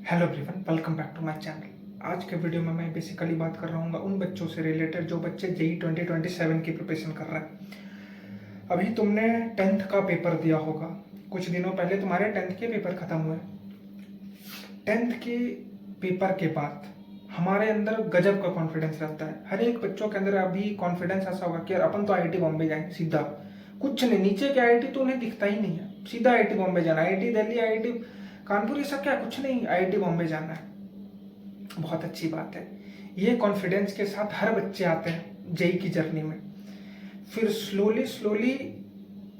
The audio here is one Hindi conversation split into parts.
Hello everyone, welcome back to my channel. आज के वीडियो में मैं बेसिकली बात कर रहा हूँ उन बच्चों से रिलेटेड जो बच्चे जेई 2027 की प्रिपरेशन कर रहे हैं। अभी तुमने 10th का पेपर दिया होगा, कुछ दिनों पहले तुम्हारे 10th के पेपर ख़त्म हुए। 10th के पेपर के बाद हमारे अंदर गजब का कॉन्फिडेंस रहता है। हर एक बच्चों के अंदर अभी कॉन्फिडेंस ऐसा होगा कि यार अपन तो आईआईटी बॉम्बे जाएंगे सीधा, कुछ नहीं, नीचे के आईआईटी तो उन्हें दिखता ही नहीं है, सीधा आईआईटी बॉम्बे जाना, आईआईटी दिल्ली, आईआईटी कानपुर, ये सब क्या, कुछ नहीं, आईआईटी बॉम्बे जाना है। बहुत अच्छी बात है। ये कॉन्फिडेंस के साथ हर बच्चे आते हैं जेई की जर्नी में। फिर स्लोली स्लोली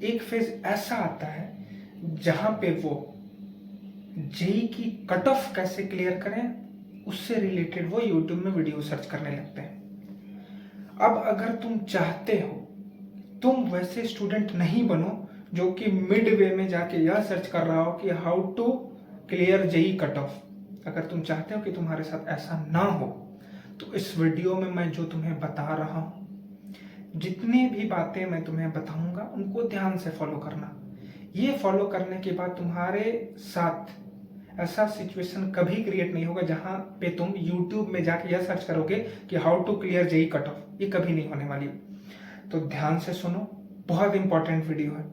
एक फेज ऐसा आता है जहां पे वो जेई की कट ऑफ कैसे क्लियर करें उससे रिलेटेड वो यूट्यूब में वीडियो सर्च करने लगते हैं। अब अगर तुम चाहते हो, तुम वैसे स्टूडेंट नहीं बनो जो कि मिड वे में जाके यह सर्च कर रहा हो कि how to clear JEE cut off. अगर तुम चाहते हो कि तुम्हारे साथ ऐसा ना हो तो इस वीडियो में मैं जो तुम्हें बता रहा हूं, जितनी भी बातें मैं तुम्हें बताऊंगा उनको ध्यान से फॉलो करना। ये फॉलो करने के बाद तुम्हारे साथ ऐसा सिचुएशन कभी क्रिएट नहीं होगा जहां पे तुम YouTube में जाके यह सर्च करोगे कि how to clear JEE cut off. ये कभी नहीं होने वाली। तो ध्यान से सुनो, बहुत इंपॉर्टेंट वीडियो है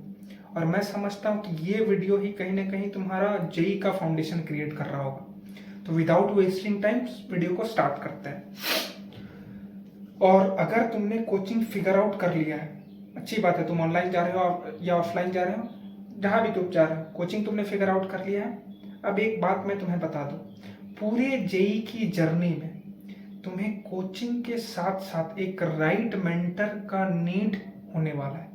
और मैं समझता हूं कि ये वीडियो ही कहीं ना कहीं तुम्हारा जेई का फाउंडेशन क्रिएट कर रहा होगा। तो विदाउट वेस्टिंग टाइम वीडियो को स्टार्ट करते हैं। और अगर तुमने कोचिंग फिगर आउट कर लिया है, अच्छी बात है, तुम ऑनलाइन जा रहे हो या ऑफलाइन जा रहे हो, जहां भी तुम जा रहे हो, कोचिंग तुमने फिगर आउट कर लिया है। अब एक बात मैं तुम्हें बता दूं, पूरे जेई की जर्नी में तुम्हें कोचिंग के साथ साथ एक राइट मेंटर का नीड होने वाला है।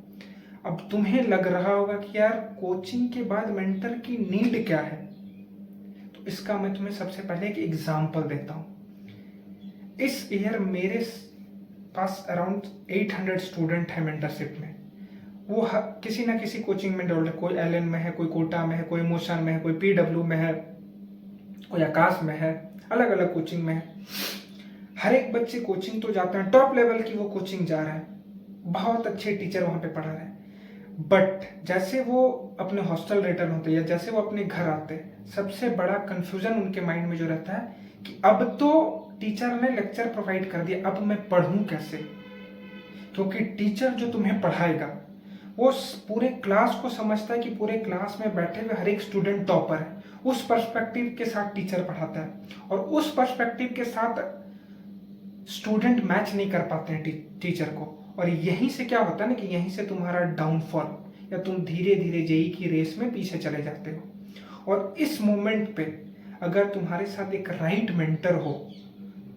अब तुम्हें लग रहा होगा कि यार कोचिंग के बाद मेंटर की नीड क्या है, तो इसका मैं तुम्हें सबसे पहले एक एग्जांपल देता हूं। इस ईयर मेरे पास अराउंड 800 स्टूडेंट है मेंटरशिप में। वो किसी ना किसी कोचिंग में डोल, कोई एलएन में है, कोई कोटा में है, कोई मोशन में है, कोई पीडब्ल्यू में है, कोई आकाश में है, अलग अलग कोचिंग में है। हर एक बच्चे कोचिंग तो जाते हैं, टॉप लेवल की वो कोचिंग जा रहा है, बहुत अच्छे टीचर वहां पे पढ़ा रहे हैं। बट जैसे वो अपने हॉस्टल रिटर्न होते या जैसे वो अपने घर आते, सबसे बड़ा कंफ्यूजन उनके माइंड में जो रहता है कि अब तो टीचर ने लेक्चर प्रोवाइड कर दिया, अब मैं पढ़ूं कैसे। क्योंकि टीचर जो तुम्हें पढ़ाएगा वो पूरे क्लास को समझता है कि पूरे क्लास में बैठे हुए हर एक स्टूडेंट टॉपर है। उस पर्सपेक्टिव के साथ टीचर पढ़ाता है और उस पर्सपेक्टिव के साथ स्टूडेंट मैच नहीं कर पाते हैं टीचर को। और यहीं से क्या होता है ना कि यहीं से तुम्हारा डाउनफॉल, या तुम धीरे धीरे जेई की रेस में पीछे चले जाते हो। और इस मोमेंट पे अगर तुम्हारे साथ एक राइट मेंटर हो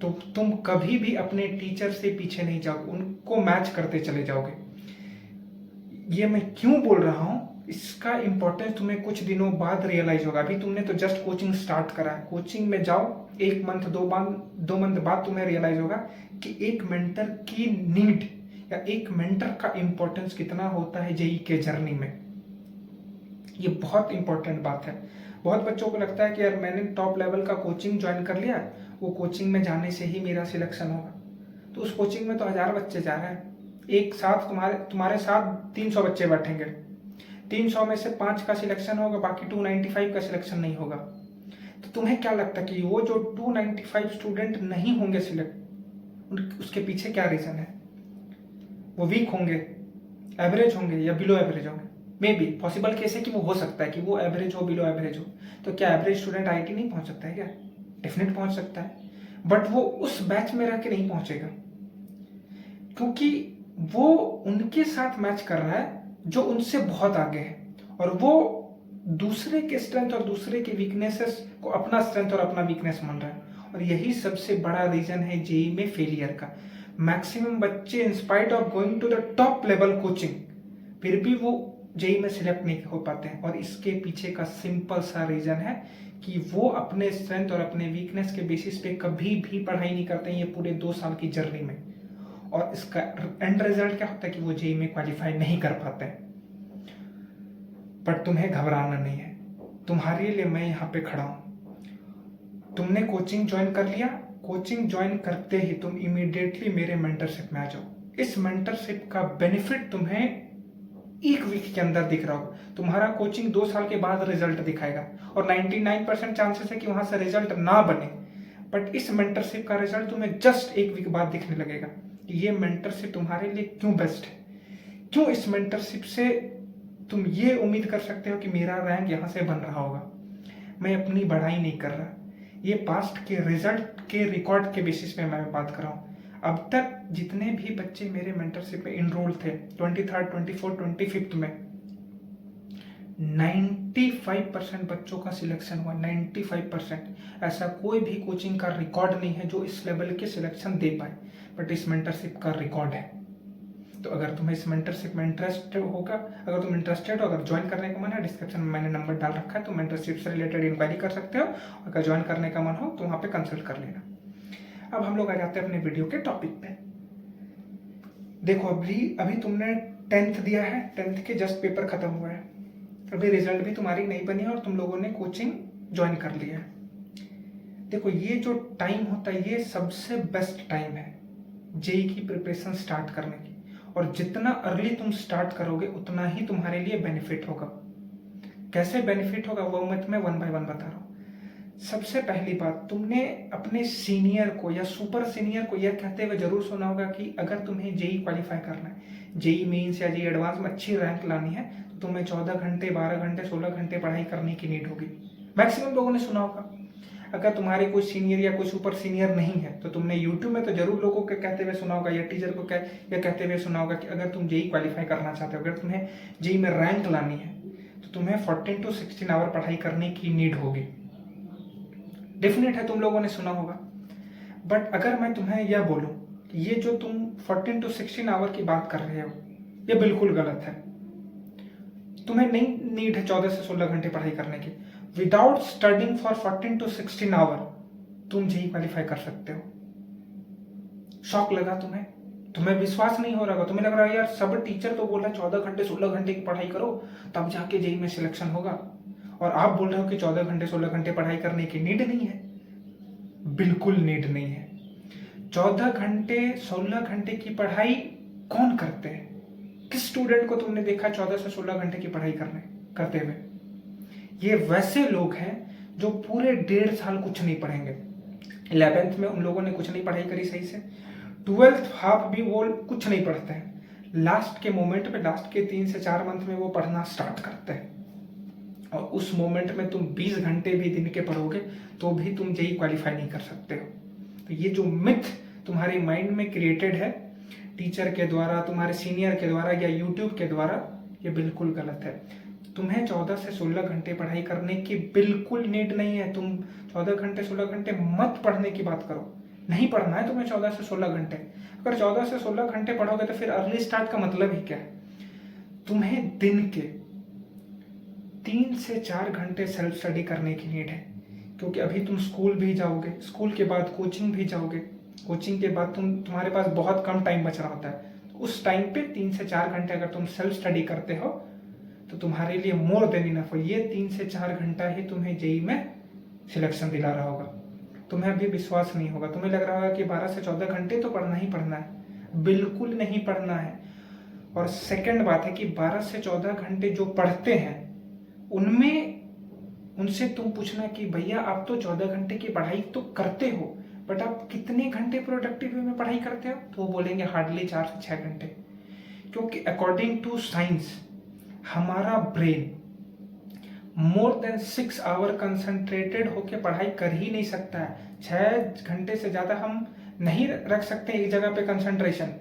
तो तुम कभी भी अपने टीचर से पीछे नहीं जाओगे, उनको मैच करते चले जाओगे। ये मैं क्यों बोल रहा हूं, इसका इंपॉर्टेंस तुम्हें कुछ दिनों बाद रियलाइज होगा। अभी तुमने तो जस्ट कोचिंग स्टार्ट करा है, कोचिंग में जाओ, एक मंथ दो मंथ बाद तुम्हें रियलाइज होगा कि एक मेंटर की नीड या एक मेंटर का इंपॉर्टेंस कितना होता है जेई के जर्नी में। ये बहुत इंपॉर्टेंट बात है। बहुत बच्चों को लगता है कि यार मैंने टॉप लेवल का कोचिंग ज्वाइन कर लिया, वो कोचिंग में जाने से ही मेरा सिलेक्शन होगा। तो उस कोचिंग में तो 1000 बच्चे जा रहे हैं, एक साथ तुम्हारे साथ 300 बच्चे बैठेंगे, 300 में से 5 का सिलेक्शन होगा, बाकी 295 का सिलेक्शन नहीं होगा। तो तुम्हें क्या लगता है कि वो जो 295 स्टूडेंट नहीं होंगे सिलेक्ट, उसके पीछे क्या रीजन है? वो वीक होंगे, एवरेज होंगे या बिलो एवरेज होंगे? मे बी पॉसिबल केस है कि वो हो सकता है कि वो एवरेज हो, बिलो एवरेज हो। तो क्या एवरेज स्टूडेंट आईआईटी नहीं पहुंच सकता है क्या? डेफिनेट पहुंच सकता है, बट वो उस बैच में रह के नहीं पहुंचेगा, क्योंकि वो उनके साथ मैच कर रहा है जो उनसे बहुत आगे है, और वो दूसरे के स्ट्रेंथ और दूसरे के वीकनेसेस को अपना स्ट्रेंथ और अपना वीकनेस मान रहा है। और यही सबसे बड़ा रीजन है जेई में फेलियर का। मैक्सिमम बच्चे in spite of going to the top level coaching फिर भी वो जेई में सिलेक्ट नहीं हो पाते हैं। और इसके पीछे का सिंपल सा रीजन है कि वो अपने स्ट्रेंथ और अपने वीकनेस के बेसिस पे कभी भी पढ़ाई नहीं करते हैं ये पूरे 2 साल की जर्नी में। और इसका एंड रिजल्ट क्या होता है कि वो जेई में क्वालिफाई नहीं कर पाते हैं। बट तुम्हें घबराना नहीं है, तुम्हारे लिए मैं यहाँ पे खड़ा हूं। तुमने कोचिंग ज्वाइन कर लिया, कोचिंग ज्वाइन करते ही तुम इमीडिएटली मेरे मेंटरशिप में आ जाओ। इस मेंटरशिप का बेनिफिट तुम्हें 1 वीक के अंदर दिख रहा होगा। तुम्हारा कोचिंग 2 साल के बाद रिजल्ट दिखाएगा और 99% चांसेस है कि वहां से रिजल्ट ना बने, बट इस मेंटरशिप का रिजल्ट तुम्हें जस्ट 1 वीक बाद दिखने लगेगा। ये मेंटरशिप तुम्हारे लिए क्यों बेस्ट है, क्यों इस मेंटरशिप से तुम ये उम्मीद कर सकते हो कि मेरा रैंक यहाँ से बन रहा होगा। मैं अपनी बढ़ाई नहीं कर रहा, ये पास्ट के रिजल्ट के रिकॉर्ड के बेसिस पे मैं बात कर रहा हूँ। अब तक जितने भी बच्चे मेरे मेंटरशिप में इनरोल थे 23rd, 24th, 25th में 95% बच्चों का सिलेक्शन हुआ। 95%। ऐसा कोई भी कोचिंग का रिकॉर्ड नहीं है जो इस लेवल के सिलेक्शन दे पाए, बट इस मेंटरशिप का रिकॉर्ड है। तो अगर तुम्हें इस मेंटरशिप में इंटरेस्ट होगा, अगर तुम इंटरेस्टेड हो, अगर ज्वाइन करने का मन है, डिस्क्रिप्शन में मैंने नंबर डाल रखा है, तो मेंटरशिप से रिलेटेड इंक्वायरी कर सकते हो। अगर ज्वाइन करने का मन हो तो वहाँ पे कंसल्ट कर लेना। अब हम लोग आ जाते हैं अपने वीडियो के टॉपिक पे। देखो अभी तुमने 10th दिया है, 10th के जस्ट पेपर खत्म हुआ है, अभी रिजल्ट भी तुम्हारी नहीं बनी है और तुम लोगों ने कोचिंग ज्वाइन कर लिया है। देखो ये जो टाइम होता है ये सबसे बेस्ट टाइम है जेई की प्रिपरेशन स्टार्ट करने की, और जितना अर्ली तुम स्टार्ट करोगे उतना ही तुम्हारे लिए बेनिफिट होगा। कैसे बेनिफिट होगा वो मैं 1 by 1 बता रहा हूँ। सबसे पहली बात, तुमने अपने सीनियर को या सुपर सीनियर को यह कहते हुए जरूर सुना होगा कि अगर तुम्हें जेई क्वालिफाई करना है, जेई मेंस या जेई एडवांस में अच्छी रैंक लानी है, तो तुम्हें 14 घंटे, 12 घंटे, 16 घंटे पढ़ाई करने की नीड होगी। मैक्सिमम लोगों ने सुना होगा। अगर तुम्हारे कोई सीनियर या कोई सुपर सीनियर नहीं है तो तुमने यूट्यूब में तो जरूर लोगों के कहते हुए सुना होगा या टीचर को या कहते हुए सुना होगा कि अगर तुम जेई क्वालिफाई करना चाहते हो, अगर तुम्हें जेई में रैंक लानी है, तो तुम्हें 14 to 16 आवर पढ़ाई करने की नीड होगी। डेफिनेट है तुम लोगों ने सुना होगा। बट अगर मैं तुम्हें यह बोलूं कि ये जो तुम 14 to 16 आवर की बात कर रहे हो ये बिल्कुल गलत है। तुम्हें नहीं नीड है 14 से 16 घंटे पढ़ाई करने की। Without studying for 14 to 16 hour तुम जेई क्वालिफाई कर सकते हो। शॉक लगा तुम्हें? तुम्हें विश्वास नहीं हो रहा, तुम्हें लग रहा है यार सब टीचर तो बोल रहे हैं 14 घंटे 16 घंटे की पढ़ाई करो तब जाके जेई में सिलेक्शन होगा, और आप बोल रहे हो कि 14 घंटे 16 घंटे पढ़ाई करने की नीड नहीं है। बिल्कुल नीड नहीं है। 14 घंटे 16 घंटे की पढ़ाई कौन करते हैं? किस स्टूडेंट को तुमने देखा 14 से 16 घंटे की पढ़ाई करते हुए? ये वैसे लोग हैं जो पूरे 1.5 साल कुछ नहीं पढ़ेंगे। 11th में उन लोगों ने कुछ नहीं पढ़ाई करी सही से, 12th हाफ भी वो कुछ नहीं पढ़ते हैं, लास्ट के मोमेंट पे, लास्ट के 3 से 4 मंथ में वो पढ़ना स्टार्ट करते हैं, और उस मोमेंट में तुम 20 घंटे भी दिन के पढ़ोगे तो भी तुम जेई क्वालिफाई नहीं कर सकते हो। तो ये जो मिथ तुम्हारे माइंड में क्रिएटेड है टीचर के द्वारा, तुम्हारे सीनियर के द्वारा या यूट्यूब के द्वारा, ये बिल्कुल गलत है। तुम्हें 14 से 16 घंटे पढ़ाई करने की बिल्कुल नीड नहीं है। तुम 14 घंटे 16 घंटे मत पढ़ने की बात करो, नहीं पढ़ना है तुम्हें 14 से 16 घंटे। अगर 14 से 16 घंटे पढ़ोगे तो फिर अर्ली स्टार्ट का मतलब ही क्या है? तुम्हें दिन के 3 से 4 घंटे सेल्फ स्टडी करने की नीड है, क्योंकि अभी तुम स्कूल भी जाओगे, स्कूल के बाद कोचिंग भी जाओगे, कोचिंग के बाद तुम्हारे पास बहुत कम टाइम बच रहा होता है। उस टाइम पे 3 से 4 घंटे अगर तुम सेल्फ स्टडी करते हो तो तुम्हारे लिए मोर देन इनफ हो। ये 3 से 4 घंटा ही तुम्हें जेई में सिलेक्शन दिला रहा होगा। तुम्हें अभी विश्वास नहीं होगा, तुम्हें लग रहा होगा कि 12 से 14 घंटे तो पढ़ना ही पढ़ना है। बिल्कुल नहीं पढ़ना है। और सेकंड बात है कि 12 से 14 घंटे जो पढ़ते हैं उनसे तुम पूछना कि भैया आप तो 14 घंटे की पढ़ाई तो करते हो, बट आप कितने घंटे प्रोडक्टिव वे में पढ़ाई करते हो? तो वो बोलेंगे हार्डली 4 से 6 घंटे। क्योंकि अकॉर्डिंग टू साइंस हमारा brain more than 6 hour concentrated होकर पढ़ाई कर ही नहीं सकता है। 6 घंटे से ज्यादा हम नहीं रख सकते एक जगह पे कंसंट्रेशन।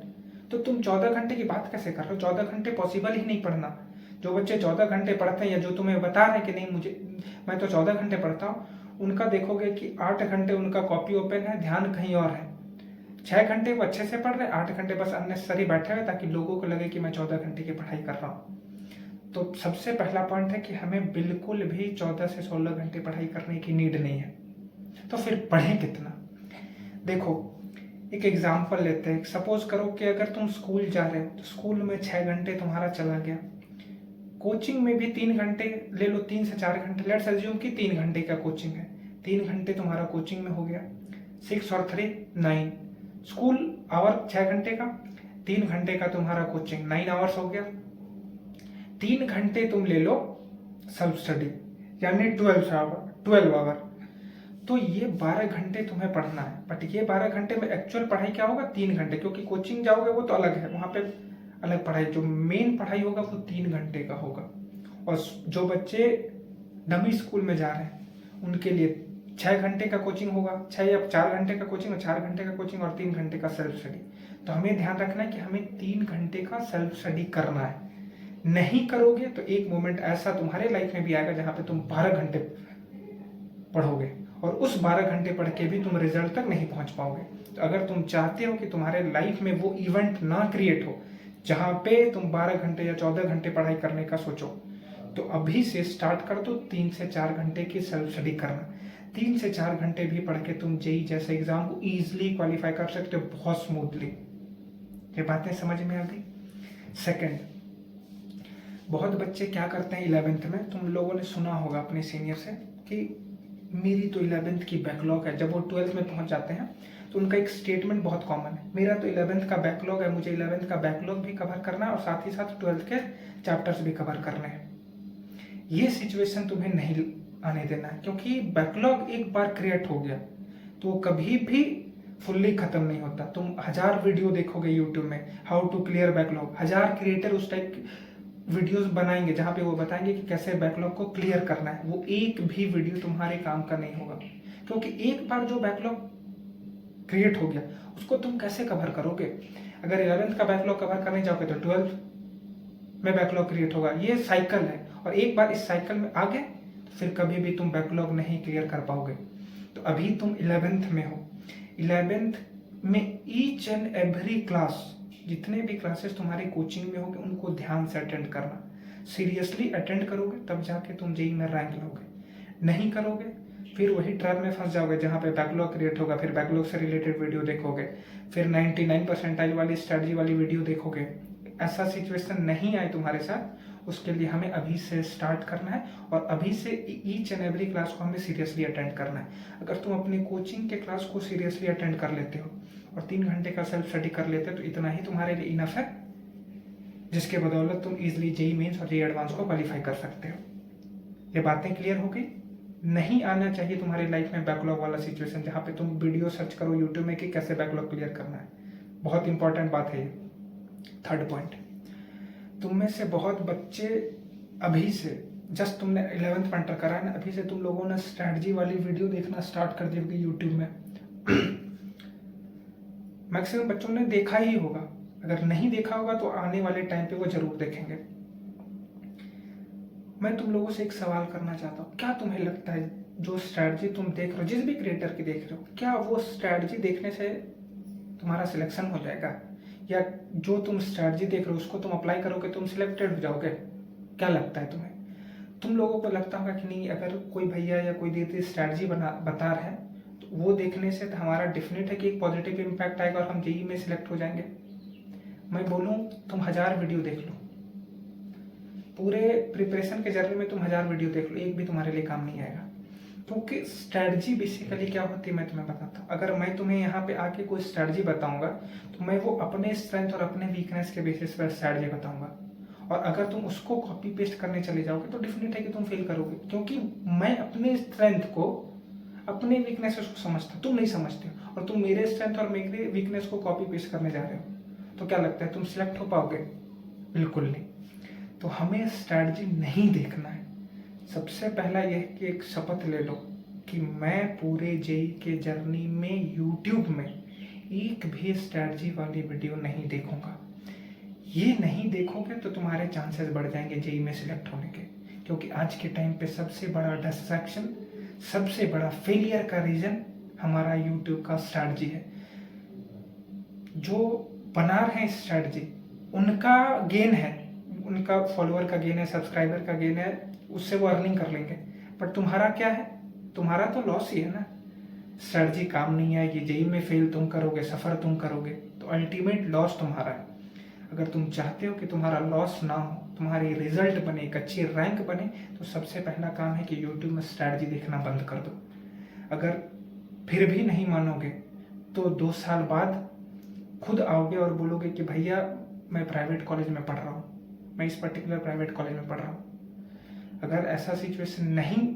तो तुम 14 घंटे की बात कैसे कर रहे हो? 14 घंटे पॉसिबल ही नहीं पढ़ना। जो बच्चे 14 घंटे पढ़ते हैं या जो तुम्हें बता रहे हैं कि नहीं मैं तो 14 घंटे पढ़ता हूँ, उनका देखोगे कि 8 घंटे उनका कॉपी ओपन है, ध्यान कहीं और है। 6 घंटे वो अच्छे से पढ़ रहे, 8 घंटे बस अननेसेसरी बैठे हुए ताकि लोगों को लगे कि मैं 14 घंटे की पढ़ाई कर रहा हूँ। तो सबसे पहला पॉइंट है कि हमें बिल्कुल भी 14 से 16 घंटे पढ़ाई करने की नीड नहीं है। तो फिर पढ़ें कितना? देखो एक एग्जाम्पल लेते हैं। सपोज करो कि अगर तुम स्कूल जा रहे हो तो स्कूल में 6 घंटे तुम्हारा चला गया, कोचिंग में भी 3 घंटे ले लो, 3 से 4 घंटे, लेट्स अज्यूम कि 3 घंटे का कोचिंग है, 3 घंटे तुम्हारा कोचिंग में हो गया, 6 और 3 9। स्कूल आवर 6 घंटे का, 3 घंटे का तुम्हारा कोचिंग 9 आवर्स हो गया। 3 घंटे तुम ले लो सेल्फ स्टडी, यानी 12 आवर। तो ये 12 घंटे तुम्हें पढ़ना है, बट ये 12 घंटे में एक्चुअल पढ़ाई क्या होगा, 3 घंटे, क्योंकि कोचिंग जाओगे वो तो अलग है, वहाँ पे अलग पढ़ाई, जो मेन पढ़ाई होगा वो 3 घंटे का होगा। और जो बच्चे डमी स्कूल में जा रहे हैं उनके लिए 6 घंटे का कोचिंग होगा, 6 या 4 घंटे का कोचिंग और 4 घंटे का कोचिंग और 3 घंटे का सेल्फ स्टडी। तो हमें ध्यान रखना है कि हमें 3 घंटे का सेल्फ स्टडी करना है। नहीं करोगे तो एक मोमेंट ऐसा तुम्हारे लाइफ में भी आएगा जहाँ पे तुम 12 घंटे पढ़ोगे और उस 12 घंटे पढ़ के भी तुम रिजल्ट तक नहीं पहुंच पाओगे। तो अगर तुम चाहते हो कि तुम्हारे लाइफ में वो इवेंट ना क्रिएट हो जहाँ पे तुम 12 घंटे या 14 घंटे पढ़ाई करने का सोचो, तो अभी से स्टार्ट कर दो 3 से 4 घंटे की सेल्फ स्टडी करना। 3 से 4 घंटे भी पढ़ के तुम जेई जैसे एग्जाम को इजीली क्वालिफाई कर सकते हो, बहुत स्मूथली। ये बातें समझ में आ गई। सेकंड, बहुत बच्चे क्या करते हैं 11th में, तुम लोगों ने सुना होगा अपने सीनियर से कि मेरी तो 11th की बैकलॉग है। जब वो 12th में पहुंच जाते हैं तो उनका एक स्टेटमेंट बहुत कॉमन है, मेरा तो 11th का बैकलॉग है, मुझे 11th का बैकलॉग भी कवर करना है और साथ ही साथ 12th के चैप्टर्स भी कवर करने हैं। ये सिचुएशन तुम्हें नहीं आने देना है, क्योंकि बैकलॉग एक बार क्रिएट हो गया तो वो कभी भी फुल्ली खत्म नहीं होता। तुम 1000 वीडियो देखोगे यूट्यूब में, how to clear backlog, 1000 creator उस टाइप वीडियोस बनाएंगे जहां पे वो बताएंगे कि कैसे बैकलॉग को क्लियर करना है। वो एक भी वीडियो तुम्हारे काम का नहीं होगा, क्योंकि एक बार जो बैकलॉग क्रिएट हो गया उसको तुम कैसे कवर करोगे। अगर 11th का बैकलॉग कवर करने जाओगे तो 12th में बैकलॉग क्रिएट होगा। ये साइकिल है, और एक बार इस साइकिल में आ गए तो फिर कभी भी तुम बैकलॉग नहीं क्लियर कर पाओगे। तो अभी तुम 11th में हो, 11th में ईच एंड एवरी क्लास, जितने भी क्लासेस तुम्हारी कोचिंग में होंगे उनको ध्यान से अटेंड करना। सीरियसली अटेंड करोगे तब जाके तुम जेई में रैंक लोगे, नहीं करोगे फिर वही ट्रैप में फंस जाओगे जहाँ पे बैकलॉग क्रिएट होगा, फिर बैकलॉग से रिलेटेड वीडियो देखोगे, फिर 99 परसेंटाइल वाली स्ट्रेटजी वाली वीडियो देखोगे। ऐसा सिचुएशन नहीं आए तुम्हारे साथ, उसके लिए हमें अभी से स्टार्ट करना है और अभी से ईच एंड एवरी क्लास को हमें सीरियसली अटेंड करना है। अगर तुम अपनी कोचिंग के क्लास को सीरियसली अटेंड कर लेते हो और 3 घंटे का सेल्फ स्टडी कर लेते हो तो इतना ही तुम्हारे लिए इनफ है, जिसके बदौलत तुम इजिली जेई मेंस और जेई एडवांस को क्वालिफाई कर सकते हो। ये बातें क्लियर हो गई। नहीं आना चाहिए तुम्हारी लाइफ में बैकलॉग वाला सिचुएशन जहाँ पे तुम वीडियो सर्च करो यूट्यूब में कि कैसे बैकलॉग क्लियर करना है। बहुत इंपॉर्टेंट बात है ये। थर्ड पॉइंट, तुम में से बहुत बच्चे अभी से, जस्ट तुमने 11th में एंटर करा है ना, अभी से तुम लोगों ने स्ट्रैटेजी वाली वीडियो देखना स्टार्ट कर दी होगी यूट्यूब में। मैक्सिमम बच्चों ने देखा ही होगा, अगर नहीं देखा होगा तो आने वाले टाइम पे वो जरूर देखेंगे। मैं तुम लोगों से एक सवाल करना चाहता हूँ, क्या तुम्हें लगता है जो स्ट्रैटेजी तुम देख रहे हो, जिस भी क्रिएटर की देख रहे हो, क्या वो स्ट्रैटेजी देखने से तुम्हारा सिलेक्शन हो जाएगा, या जो तुम स्ट्रैटेजी देख रहे हो उसको तुम अप्लाई करोगे तुम सिलेक्टेड हो जाओगे? क्या लगता है तुम्हें? तुम लोगों को लगता होगा कि नहीं, अगर कोई भैया या कोई दीदी स्ट्रैटेजी बता रहे हैं तो वो देखने से तो हमारा डेफिनेट है कि एक पॉजिटिव इम्पैक्ट आएगा और हम जेई में सिलेक्ट हो जाएंगे। मैं बोलूँ तुम 1000 वीडियो देख लो, पूरे प्रिपरेशन के जर्नी में तुम 1000 वीडियो देख लो, एक भी तुम्हारे लिए काम नहीं आएगा। क्योंकि स्ट्रैटेजी बेसिकली क्या होती है मैं तुम्हें बताता हूँ। अगर मैं तुम्हें यहाँ पे आके कोई स्ट्रैटेजी बताऊंगा तो मैं वो अपने स्ट्रेंथ और अपने वीकनेस के बेसिस पर स्ट्रैटेजी बताऊंगा, और अगर तुम उसको कॉपी पेस्ट करने चले जाओगे तो डेफिनेट है कि तुम फेल करोगे, क्योंकि मैं अपने स्ट्रेंथ को, अपने वीकनेस को समझता, तुम नहीं समझते हो, और तुम मेरे स्ट्रेंथ और मेरे वीकनेस को कॉपी पेस्ट करने जा रहे हो। तो क्या लगता है तुम सिलेक्ट हो पाओगे? बिल्कुल नहीं। तो हमें स्ट्रैटेजी नहीं देखना है। सबसे पहला यह कि एक शपथ ले लो कि मैं पूरे जेई के जर्नी में यूट्यूब में एक भी स्ट्रैटेजी वाली वीडियो नहीं देखूंगा। ये नहीं देखोगे तो तुम्हारे चांसेस बढ़ जाएंगे जेई में सिलेक्ट होने के, क्योंकि आज के टाइम पे सबसे बड़ा डिस्ट्रैक्शन, सबसे बड़ा फेलियर का रीजन हमारा यूट्यूब का स्ट्रैटेजी है। जो बना रहे हैं स्ट्रैटेजी उनका गेन है, उनका फॉलोअर का गेन है, सब्सक्राइबर का गेन है, उससे वो अर्निंग कर लेंगे। बट तुम्हारा क्या है? तुम्हारा तो लॉस ही है ना। स्ट्रैटेजी काम नहीं आएगी, जेई में फेल तुम करोगे, सफर तुम करोगे, तो अल्टीमेट लॉस तुम्हारा है। अगर तुम चाहते हो कि तुम्हारा लॉस ना हो, तुम्हारी रिजल्ट बने, एक अच्छी रैंक बने, तो सबसे पहला काम है कि यूट्यूब में स्ट्रैटेजी देखना बंद कर दो। अगर फिर भी नहीं मानोगे तो 2 साल बाद खुद आओगे और बोलोगे कि भैया मैं प्राइवेट कॉलेज में पढ़ रहा हूँ, मैं इस पर्टिकुलर प्राइवेट कॉलेज में पढ़ रहा हूँ। अगर ऐसा सिचुएशन नहीं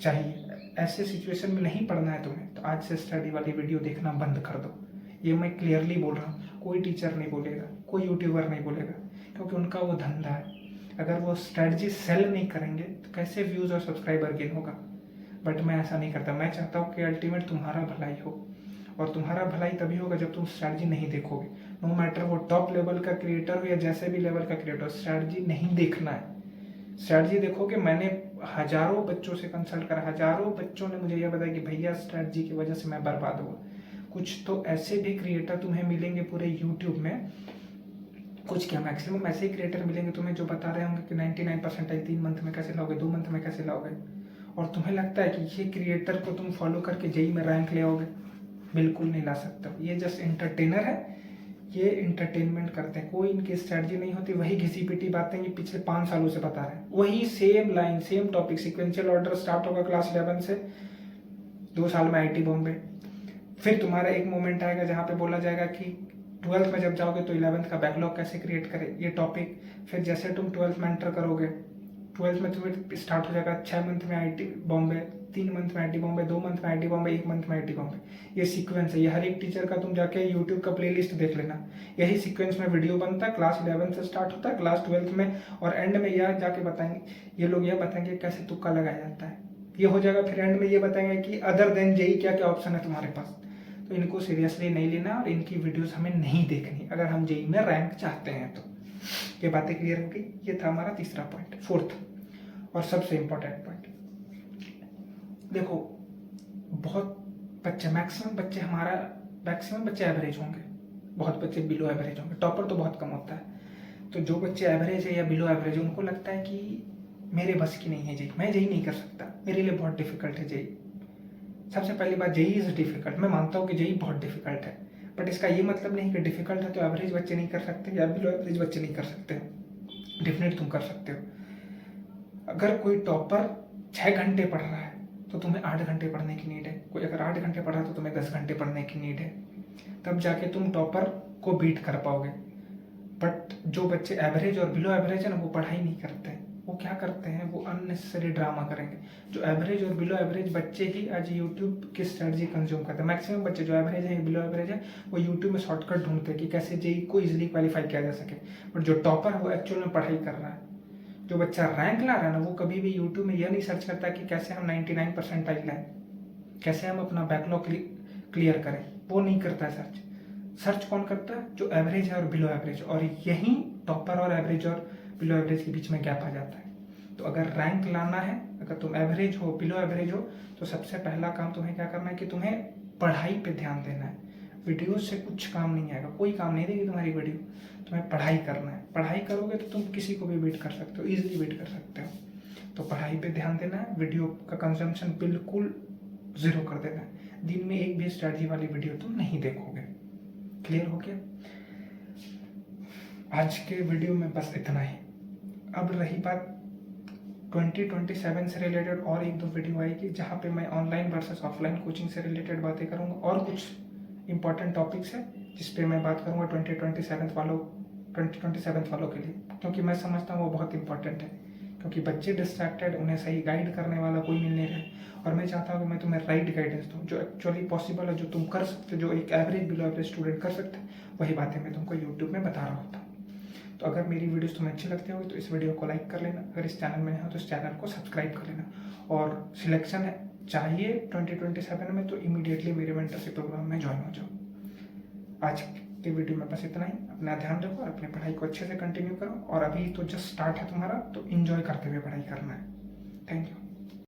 चाहिए, ऐसे सिचुएशन में नहीं पढ़ना है तुम्हें, तो आज से स्टडी वाली वीडियो देखना बंद कर दो। ये मैं क्लियरली बोल रहा हूँ, कोई टीचर नहीं बोलेगा, कोई यूट्यूबर नहीं बोलेगा, क्योंकि उनका वो धंधा है। अगर वो स्ट्रेटजी सेल नहीं करेंगे तो कैसे व्यूज़ और सब्सक्राइबर गेन होगा। बट मैं ऐसा नहीं करता। मैं चाहता हूँ कि अल्टीमेट तुम्हारा भलाई हो, और तुम्हारा भलाई तभी होगा जब तुम स्ट्रैटेजी नहीं देखोगे। नो मैटर वो टॉप लेवल का क्रिएटर हो या जैसे भी लेवल का क्रिएटर हो, स्ट्रैटेजी नहीं देखना है। स्ट्रैटेजी देखोगे। मैंने हजारों बच्चों से कंसल्ट करा, हजारों बच्चों ने मुझे यह बताया कि भैया स्ट्रैटेजी की वजह से मैं बर्बाद हुआ। कुछ तो ऐसे भी क्रिएटर तुम्हें मिलेंगे पूरे यूट्यूब में, कुछ क्या मैक्सिमम ऐसे ही क्रिएटर मिलेंगे तुम्हें जो बता रहे होंगे कि 99% 3 मंथ में कैसे लाओगे, 2 मंथ में कैसे लाओगे, और तुम्हें लगता है कि ये क्रिएटर को तुम फॉलो करके जेई में रैंक ले आओगे। बिल्कुल नहीं ला सकते। ये जस्ट एंटरटेनर है, ये एंटरटेनमेंट करते हैं, कोई इनकी स्ट्रैटेजी नहीं होती। वही घिसी पिटी बातें ये पिछले 5 सालों से बता रहे हैं, वही same line same topic. Sequential order start होगा क्लास 11 से, 2 साल में आईटी बॉम्बे। फिर तुम्हारा एक मोमेंट आएगा जहाँ पे बोला जाएगा कि 12th में जब जाओगे तो 11th का बैकलॉग कैसे क्रिएट करें, ये टॉपिक। फिर जैसे तुम 12th में एंटर करोगे, 12th में तुम्हें स्टार्ट हो जाएगा 6 मंथ में आईटी बॉम्बे, 3 मंथ में आईटी बॉम्बे, 2 मंथ में आईटी बॉम्बे, 1 मंथ में आईटी बॉम्बे। ये सीक्वेंस है। ये हर एक टीचर का तुम जाके यूट्यूब का प्लेलिस्ट देख लेना, यही सीक्वेंस में वीडियो बनता है। क्लास 11 से स्टार्ट होता है, क्लास 12th में, और एंड में यह जाके बताएंगे, ये लोग यह बताएंगे कैसे तुक्का लगाया जाता है, ये हो जाएगा। फिर एंड में ये बताएंगे कि अदर देन जेई क्या क्या ऑप्शन है तुम्हारे पास। तो इनको सीरियसली नहीं लेना और इनकी वीडियोस हमें नहीं देखनी अगर हम जेई में रैंक चाहते हैं। तो ये बातें क्लियर हो गई। ये था हमारा तीसरा पॉइंट, फोर्थ और सबसे इंपॉर्टेंट पॉइंट। देखो, बहुत बच्चे, मैक्सिमम बच्चे एवरेज होंगे, बहुत बच्चे बिलो एवरेज होंगे, टॉपर तो बहुत कम होता है। तो जो बच्चे एवरेज है या बिलो एवरेज है, उनको लगता है कि मेरे बस की नहीं है जेई, मैं जेई नहीं कर सकता, मेरे लिए बहुत डिफिकल्ट है जेई। सबसे पहली बात, जेई इज डिफिकल्ट। मैं मानता हूँ कि जेई बहुत डिफिकल्ट है, बट इसका ये मतलब नहीं कि डिफिकल्ट है तो एवरेज बच्चे नहीं कर सकते या बिलो एवरेज बच्चे नहीं कर सकते। डेफिनेट तुम कर सकते हो। अगर कोई टॉपर 6 घंटे पढ़ रहा है तो तुम्हें 8 घंटे पढ़ने की नीड है। कोई अगर 8 घंटे पढ़ रहा है तो तुम्हें 10 घंटे पढ़ने की नीड है, तब जाके तुम टॉपर को बीट कर पाओगे। बट जो बच्चे एवरेज और बिलो एवरेज है ना, वो पढ़ाई नहीं करते हैं। वो क्या करते हैं, वो अननेसेसरी ड्रामा करेंगे। जो एवरेज और बिलो एवरेज बच्चे ही आज यूट्यूब की स्ट्रेटजी कंज्यूम करते हैं। मैक्सिमम बच्चे जो एवरेज है, बिलो एवरेज है, वो यूट्यूब में शॉर्टकट ढूंढते हैं कि कैसे जेई को इजिली क्वालिफाई किया जा सके। बट जो टॉपर है वो एक्चुअल में पढ़ाई कर रहा है। जो बच्चा रैंक ला रहा है ना, वो कभी भी यूट्यूब में यह नहीं सर्च करता कि कैसे हम 99 परसेंटाइल लाएं, कैसे हम अपना बैकलॉग क्लियर करें। वो नहीं करता है सर्च कौन करता है, जो एवरेज है और बिलो एवरेज। और यही टॉपर और एवरेज और बिलो एवरेज के बीच में गैप आ जाता है। तो अगर रैंक लाना है, अगर तुम एवरेज हो, बिलो एवरेज हो, तो सबसे पहला काम तुम्हें क्या करना है कि तुम्हें पढ़ाई पे ध्यान देना है। वीडियो से कुछ काम नहीं आएगा, कोई काम नहीं देगी तुम्हारी वीडियो। तुम्हें पढ़ाई करना है। पढ़ाई करोगे तो तुम किसी को भी बीट कर सकते हो, ईजिली बीट कर सकते हो। तो पढ़ाई पे ध्यान देना है। वीडियो का कंजम्पशन बिल्कुल 0 कर देना है। दिन में एक भी स्ट्रैटेजी वाली वीडियो तुम नहीं देखोगे। क्लियर हो गया? आज के वीडियो में बस इतना ही। अब रही बात 2027 से रिलेटेड, और 1-2 वीडियो आएगी जहाँ पे मैं ऑनलाइन वर्सेस ऑफलाइन कोचिंग से रिलेटेड बातें करूँगा, और कुछ इंपॉर्टेंट टॉपिक्स है जिस पे मैं बात करूँगा 2027 वालों के लिए, क्योंकि मैं समझता हूँ वो बहुत इंपॉर्टेंट है। क्योंकि बच्चे डिस्ट्रैक्टेड, उन्हें सही गाइड करने वाला कोई मिल नहीं रहा, और मैं चाहता हूँ कि मैं तुम्हें राइट गाइडेंस दूँ जो एक्चुअली पॉसिबल है, जो तुम कर सकते हो, जो एक एवरेज बिलो एवरेज स्टूडेंट कर सकते हैं। वही बातें मैं तुमको यूट्यूब में बता रहा होता हूँ। तो अगर मेरी वीडियोस तुम्हें अच्छी लगती होगी तो इस वीडियो को लाइक कर लेना। अगर इस चैनल में हो तो इस चैनल को सब्सक्राइब कर लेना। और सिलेक्शन है चाहिए 2027 में तो इमीडिएटली मेरे मेंटरशिप प्रोग्राम में ज्वाइन हो जाओ। आज की वीडियो में बस इतना ही। अपना ध्यान रखो और अपनी पढ़ाई को अच्छे से कंटिन्यू करो। और अभी तो जस्ट स्टार्ट है तुम्हारा, तो एंजॉय करते हुए पढ़ाई करना है। Thank you.